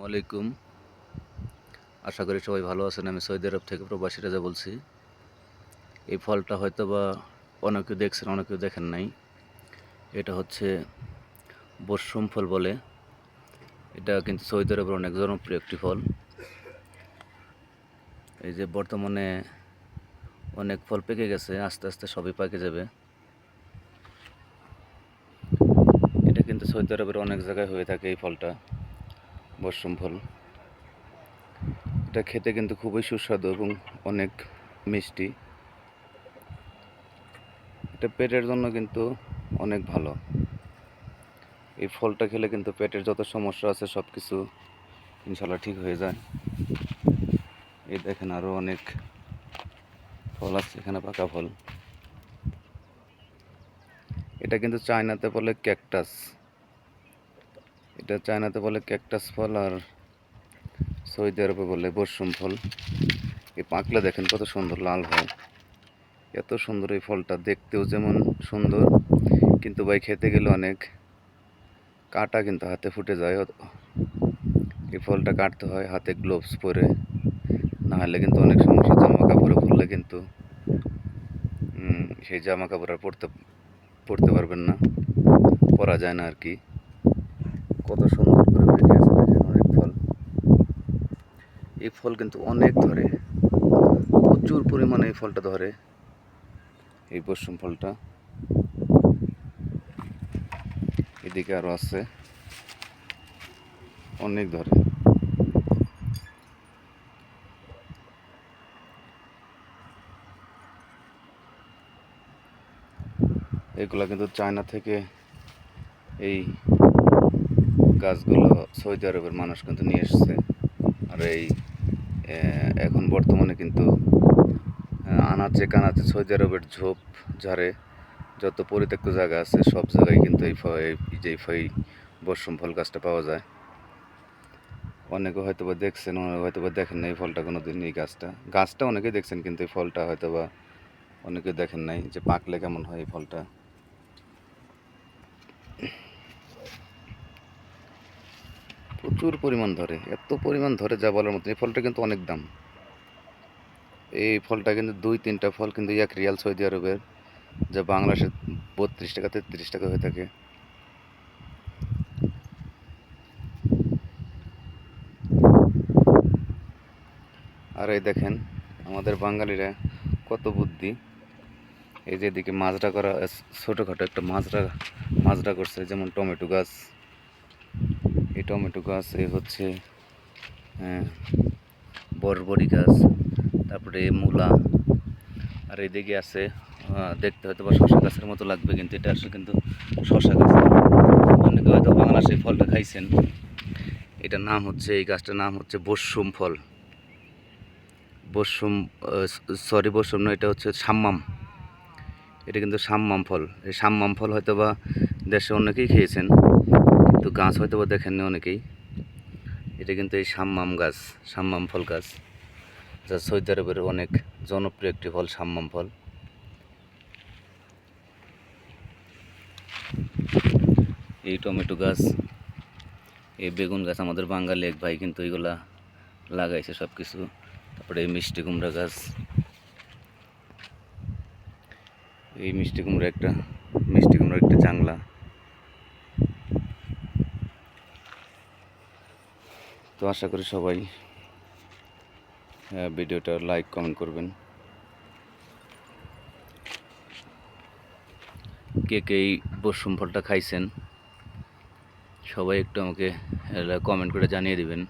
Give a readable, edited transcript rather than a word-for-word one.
আলাইকুম। আশা করি সবাই ভালো আছেন। আমি সৌদি আরব থেকে প্রবাসী রাজা বলছি। এই ফলটা হয়তোবা অনেকে দেখছেন, অনেকেও দেখেন নাই। এটা হচ্ছে বর্ষুম ফল বলে। এটা কিন্তু সৌদি আরবের অনেক জনপ্রিয় একটি ফল। এই যে বর্তমানে অনেক ফল পেকে গেছে, আস্তে আস্তে সবই পাকে যাবে। এটা কিন্তু সৌদি আরবের অনেক জায়গায় হয়ে থাকে এই ফলটা, বর্ষুম ফল। এটা খেতে কিন্তু খুবই সুস্বাদু এবং অনেক মিষ্টি। এটা পেটের জন্য কিন্তু অনেক ভালো। এই ফলটা খেলে কিন্তু পেটের যত সমস্যা আছে সব কিছু ইনশাল্লাহ ঠিক হয়ে যায়। এই দেখেন আরও অনেক ফল আছে এখানে, পাকা ফল। এটা কিন্তু চায়নাতে বলে ক্যাকটাস। এটা চায়নাতে বলে ক্যাকটাস ফল, আর সৌদি আরবে বলে বর্ষুম ফল। এই পাকলে দেখেন কত সুন্দর লাল হয়। এত সুন্দর এই ফলটা, দেখতেও যেমন সুন্দর, কিন্তু ভাই খেতে গেলে অনেক কাটা কিন্তু হাতে ফুটে যায়। এই ফলটা কাটতে হয় হাতে গ্লোভস পরে, না হলে কিন্তু অনেক সমস্যা। জামা কাপড়ে পরলে কিন্তু সেই জামা কাপড় আর পরতে পারবেন না, পরা যায় না আর কি। কত সুন্দর করে পেকে আছে দেখেন অনেক ফল। এই ফল কিন্তু অনেক ধরে, প্রচুর পরিমাণে এই ফলটা ধরে, এই বর্ষুম ফলটা। এদিকে আরও আছে, অনেক ধরে। এগুলা কিন্তু চায়না থেকে এই গাছগুলো সৌদি আরবের মানুষ কিন্তু নিয়ে এসছে। আর এই এখন বর্তমানে কিন্তু আনাচে কানাচে সৌদি আরবের ঝোপ ঝাড়ে যত পরিত্যক্ত জায়গা আছে সব জায়গায় কিন্তু এই বর্ষুম ফল গাছটা পাওয়া যায়। অনেকে হয়তোবা দেখছেন, অনেকে হয়তোবা দেখেন না এই ফলটা কোনোদিন। এই গাছটা অনেকে দেখছেন, কিন্তু এই ফলটা হয়তোবা অনেকে দেখেন নাই যে পাকলে কেমন হয় এই ফলটা। প্রচুর পরিমাণ ধরে, এত পরিমাণ ধরে যা বলার মতো। এই ফলটা কিন্তু অনেক দাম। এই ফলটা কিন্তু 2-3টা ফল কিন্তু 1 রিয়াল সৌদি আরবের, যা বাংলাদেশে 32 টাকা 33 টাকা হয়ে থাকে। আর এই দেখেন আমাদের বাঙালিরা কত বুদ্ধি। এই যে এদিকে মাজরা করা, ছোটোখাটো একটা মাজরা করছে, যেমন টমেটো গাছ। এই টমেটো গাছ, এই হচ্ছে বরবরি গাছ, তারপরে মূলা। আর এদিকে আছে, দেখতে হয়তো বা শশা গাছের মতো লাগবে, কিন্তু এটা আসলে কিন্তু শশা গাছ। অনেকে হয়তো বাংলাদেশে এই ফলটা খাইছেন। এটার নাম হচ্ছে, এই গাছটার নাম হচ্ছে বর্ষুম ফল। বর্ষুম না, এটা হচ্ছে সাম্মাম। এটা কিন্তু সাম্মাম ফল। এই সাম্মাম ফল হয়তো বা দেশে অনেকেই খেয়েছেন, কিন্তু গাছ হয়তো বা দেখেননি অনেকেই। এটা কিন্তু এই সাম্মাম গাছ, সাম্মাম ফল গাছ, যা সৌদি আরবের অনেক জনপ্রিয় একটি ফল, সাম্মাম ফল। এই টমেটো গাছ, এই বেগুন গাছ, আমাদের বাঙালি এক ভাই কিন্তু এইগুলা লাগাইছে সব কিছু। তারপরে এই মিষ্টি কুমড়া গাছ, এই মিষ্টি কুমড়ার একটা জাংলা। তো আশা করি সবাই ভিডিওটা লাইক কমেন্ট করবেন। কে কে এই বর্ষুম ফলটা খাইছেন সবাই একটু আমাকে কমেন্ট করে জানিয়ে দিবেন।